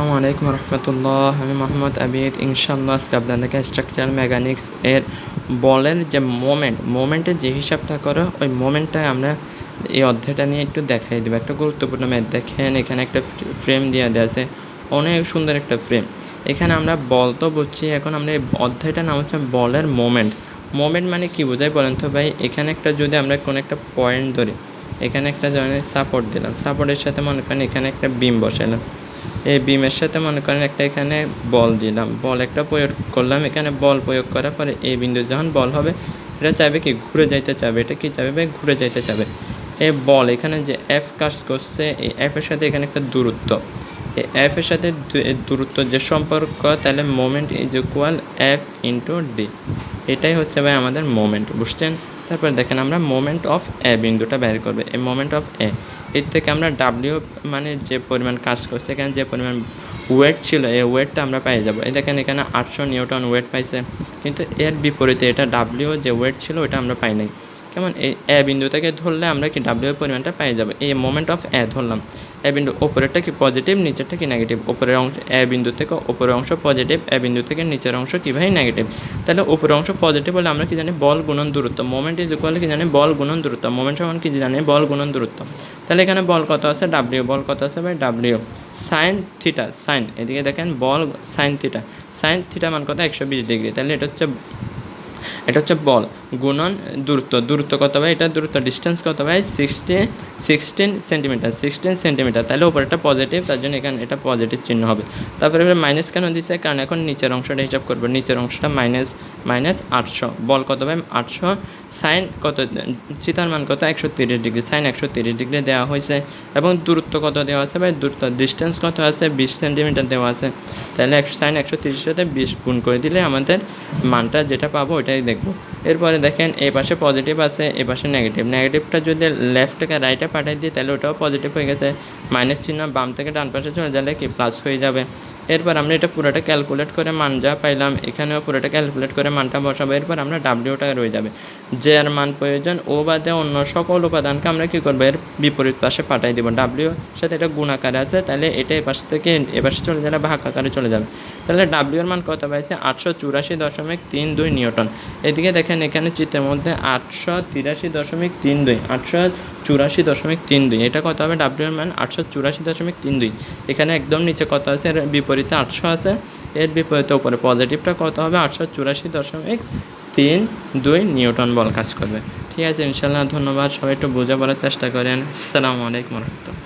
আসসালামু আলাইকুম রহমতুল্লাহ। আমি মোহাম্মদ আবিদ। ইনশাআল্লাহ আজকে আপনাদেরকে স্ট্রাকচারাল মেকানিক্স এর বলের যে মোমেন্টের যে হিসাবটা করো ওই মোমেন্টটাই আমরা এই অধ্যায়টা নিয়ে একটু দেখাই দেবো। একটা গুরুত্বপূর্ণ ম্যাথ দেখেন, এখানে একটা ফ্রেম দিয়ে দেওয়া আছে, অনেক সুন্দর একটা ফ্রেম। এখানে আমরা বল তো বুঝছি, এখন আমরা এই অধ্যায়টার নাম হচ্ছে বলের মোমেন্ট মানে কি বোঝায় বলেন তো ভাই? এখানে একটা যদি আমরা কোনো একটা পয়েন্ট ধরি, এখানে একটা ধরনের সাপোর্ট দিলাম, সাপোর্টের সাথে মনে করেন এখানে একটা বিম বসালাম, এই বিমের সাথে মনে করেন একটা এখানে বল দিলাম, বল একটা প্রয়োগ করলাম, এখানে বল প্রয়োগ করার পরে এই বিন্দু যখন বল হবে এটা চাইবে কি ঘুরে যাইতে চাবে, এটা কি চাইবে ভাই? ঘুরে যাইতে চাবে। এই বল এখানে যে এফ কাজ করছে, এই এফের সাথে এখানে একটা দূরত্ব, এই এফের সাথে দূরত্ব যে সম্পর্ক, তাহলে moment is equal F into D. এটাই হচ্ছে ভাই আমাদের মোমেন্ট, বুঝছেন? তারপর দেখেন আমরা মোমেন্ট অফ এ বিন্দুটা বের করবে। এই মোমেন্ট অফ এ, এর থেকে আমরা ডাব্লিউ মানে যে পরিমাণ কাজ করছে, এখানে যে পরিমাণ ওয়েট ছিল এই ওয়েটটা আমরা পেয়ে যাবো। এই দেখেন এখানে 800 নিউটন ওয়েট পাইছে, কিন্তু এর বিপরীতে এটা ডাব্লিউ যে ওয়েট ছিল ওটা আমরা পাই নাই। কেমন? এই এ বিন্দু থেকে ধরলে আমরা কি ডাব্লিউ এর পরিমাণটা পেয়ে যাবো। এই মোমেন্ট অফ এ ধরলাম, এ বিন্দু ওপরেরটা কি পজিটিভ, নিচেরটা কি নেগেটিভ। ওপরের অংশ এ বিন্দু থেকে ওপরের অংশ পজিটিভ, এ বিন্দু থেকে নিচের অংশ কি ভাই? নেগেটিভ। তাহলে উপরের অংশ পজিটিভ হলে আমরা কি জানি? বল গুণন দূরত্ব। মোমেন্ট ইজ ইকুয়াল কি জানি? বল গুণন দূরত্ব। মোমেন্ট সমান কি জানি? বল গুণন দূরত্ব। তাহলে এখানে বল কত আছে? ডাব্লিউ। বল কত আছে ভাই? W sine theta. সাইন, এদিকে দেখেন বল সাইন থিটা, সাইন থিটা মান কত? 120 ডিগ্রি। তাহলে এটা হচ্ছে বল গুণন দূরত্ব কত ভাই? এটা দূরত্ব ডিস্টেন্স কত ভাই? 16 সেন্টিমিটার। তাহলে উপরেটা পজিটিভ, তার জন্য এখানে এটা পজিটিভ চিহ্ন হবে। তারপরে মাইনাস কেন দিছে? কারণ এখন নিচের অংশটা হিসাব করবো। নিচের অংশটা মাইনাস 800। বল কত ভাই? 800। সাইন কত? থিটার মান কত? 130 ডিগ্রি। সাইন 130 ডিগ্রি দেওয়া হয়েছে। এবং দূরত্ব কত দেওয়া আছে ভাই? দূরত্ব ডিস্টেন্স কত আছে? 20 সেন্টিমিটার দেওয়া আছে। তাহলে সাইন 130 সাথে 20 গুণ করে দিলে আমাদের মানটা যেটা পাবো ওইটাই দেখবো। এরপরে দেখেন এই পাশে পজিটিভ আছে, এ পাশে নেগেটিভটা যদি লেফট থেকে রাইটে পাঠিয়ে দিই তাহলে ওটাও পজিটিভ হয়ে গেছে। মাইনাস চিহ্ন বাম থেকে ডান পাশে চলে গেলে কি প্লাস হয়ে যাবে। এরপর আমরা এটা পুরোটা ক্যালকুলেট করে মান যা পাইলাম, এখানেও পুরোটা ক্যালকুলেট করে মানটা বসাবো। এরপর আমরা ডাব্লিউটা রয়ে যাবে, যে আর মান প্রয়োজন ও বাদে অন্য সকল উপাদানকে আমরা কী করবো? এর বিপরীত পাশে পাঠিয়ে দেবো। ডাব্লিউ সাথে এটা গুণ আকারে আছে, তাহলে এটা এ পাশ থেকে এ পাশে চলে যাবে, ভাগ আকারে চলে যাবে। তাহলে ডাব্লিউ এর মান কত পাইছে? 884.32 নিউটন। এদিকে দেখেন এখানে চিত্রের মধ্যে 883.32, এটা কত হবে? ডাব্লিউ এর মান 884.32। এখানে একদম নিচে কত আছে? এর বিপরীতে 800 আছে, এর বিপরীতে উপরে পজিটিভটা কত হবে? 884.32 নিউটন বল কাজ করবে। ঠিক আছে, ইনশাল্লাহ। ধন্যবাদ। সবাই একটু বোঝা বলার চেষ্টা করেন। আসসালামু আলাইকুম রহমতুল্লাহ।